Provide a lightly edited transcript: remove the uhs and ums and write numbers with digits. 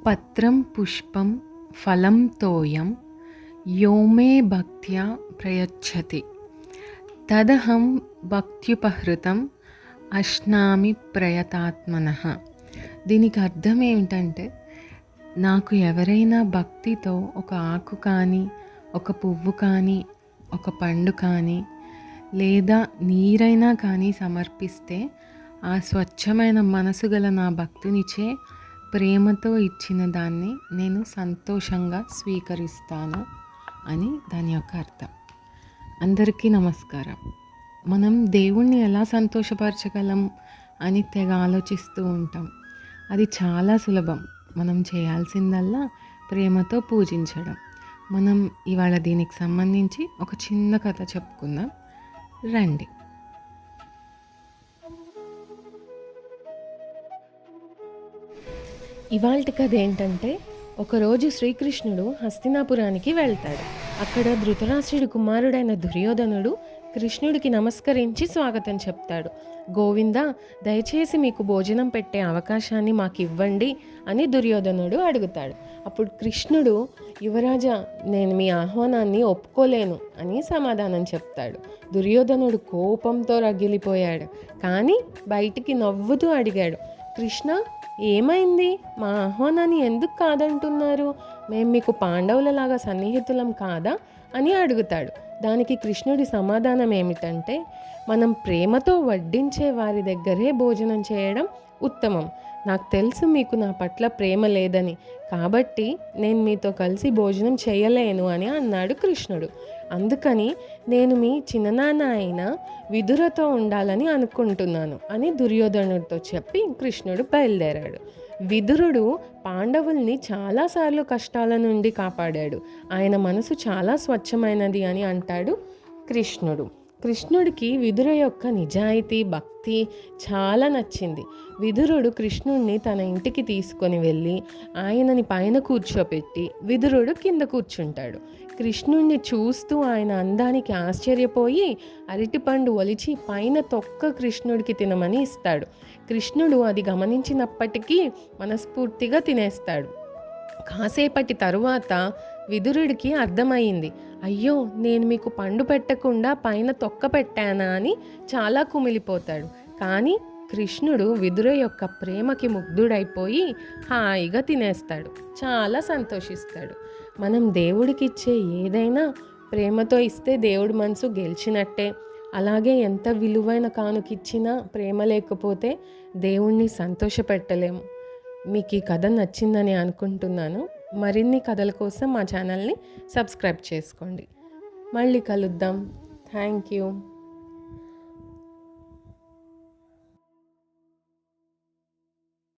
పత్రం పుష్పం ఫలం తోయం యో మే భక్త్యా ప్రయచ్చతి తదహం భక్త్యుపహృతం అశ్నామి ప్రయతాత్మనః. దీనికి అర్థం ఏమిటంటే, నాకు ఎవరైనా భక్తితో ఒక ఆకు కానీ, ఒక పువ్వు కానీ, ఒక పండు కానీ, లేదా నీరైనా కానీ సమర్పిస్తే, ఆ స్వచ్ఛమైన మనసు గల నా భక్తునిచే ప్రేమతో ఇచ్చిన దాన్ని నేను సంతోషంగా స్వీకరిస్తాను అని దాని యొక్క అర్థం. అందరికీ నమస్కారం. మనం దేవుణ్ణి ఎలా సంతోషపరచగలం అని తెగ ఆలోచిస్తూ ఉంటాం. అది చాలా సులభం. మనం చేయాల్సిందల్లా ప్రేమతో పూజించడం. మనం ఇవాళ దీనికి సంబంధించి ఒక చిన్న కథ చెప్పుకుందాం రండి. ఇవాల్టి కథ ఏంటంటే, ఒకరోజు శ్రీకృష్ణుడు హస్తినాపురానికి వెళ్తాడు. అక్కడ ధృతరాష్ట్రుడి కుమారుడైన దుర్యోధనుడు కృష్ణుడికి నమస్కరించి స్వాగతం చెప్తాడు. గోవింద, దయచేసి మీకు భోజనం పెట్టే అవకాశాన్ని మాకు ఇవ్వండి అని దుర్యోధనుడు అడుగుతాడు. అప్పుడు కృష్ణుడు, యువరాజా, నేను మీ ఆహ్వానాన్ని ఒప్పుకోలేను అని సమాధానం చెప్తాడు. దుర్యోధనుడు కోపంతో రగిలిపోయాడు. కానీ బయటికి నవ్వుతూ అడిగాడు, కృష్ణ, ఏమైంది? మా ఆహ్వానాన్ని ఎందుకు కాదంటున్నారు? మేము మీకు పాండవులలాగా సన్నిహితులం కాదా అని అడుగుతాడు. దానికి కృష్ణుడి సమాధానం ఏమిటంటే, మనం ప్రేమతో వడ్డించే వారి దగ్గరే భోజనం చేయడం ఉత్తమం. నాకు తెలుసు మీకు నా పట్ల ప్రేమ లేదని, కాబట్టి నేను మీతో కలిసి భోజనం చేయలేను అని అన్నాడు కృష్ణుడు. అందుకని నేను మీ చిన్ననాన్న అయిన విదురతో ఉండాలని అనుకుంటున్నాను అని దుర్యోధనుడితో చెప్పి కృష్ణుడు బయలుదేరాడు. విదురుడు పాండవుల్ని చాలాసార్లు కష్టాల నుండి కాపాడాడు. ఆయన మనసు చాలా స్వచ్ఛమైనది అని అంటాడు కృష్ణుడు. కృష్ణుడికి విదుర యొక్క నిజాయితీ, భక్తి చాలా నచ్చింది. విదురుడు కృష్ణుడిని తన ఇంటికి తీసుకొని వెళ్ళి ఆయనని పైన కూర్చోపెట్టి విదురుడు కింద కూర్చుంటాడు. కృష్ణుడిని చూస్తూ ఆయన అందానికి ఆశ్చర్యపోయి అరటిపండు ఒలిచి పైన తొక్క కృష్ణుడికి తినమని ఇస్తాడు. కృష్ణుడు అది గమనించినప్పటికీ మనస్ఫూర్తిగా తినేస్తాడు. కాసేపటి తరువాత విదురుడికి అర్థమయ్యింది. అయ్యో, నేను మీకు పండు పెట్టకుండా పైన తొక్క పెట్టానా అని చాలా కుమిలిపోతాడు. కానీ కృష్ణుడు విదుర యొక్క ప్రేమకి ముగ్ధుడైపోయి హాయిగా తినేస్తాడు, చాలా సంతోషిస్తాడు. మనం దేవుడికి ఇచ్చే ఏదైనా ప్రేమతో ఇస్తే దేవుడి మనసు గెలిచినట్టే. అలాగే ఎంత విలువైన కానుకిచ్చినా ప్రేమ లేకపోతే దేవుణ్ణి సంతోషపెట్టలేము. మీకు ఈ కథ నచ్చిందని అనుకుంటున్నాను. మరిన్ని కథల కోసం మా ఛానల్ని సబ్స్క్రైబ్ చేసుకోండి. మళ్ళీ కలుద్దాం. Thank you.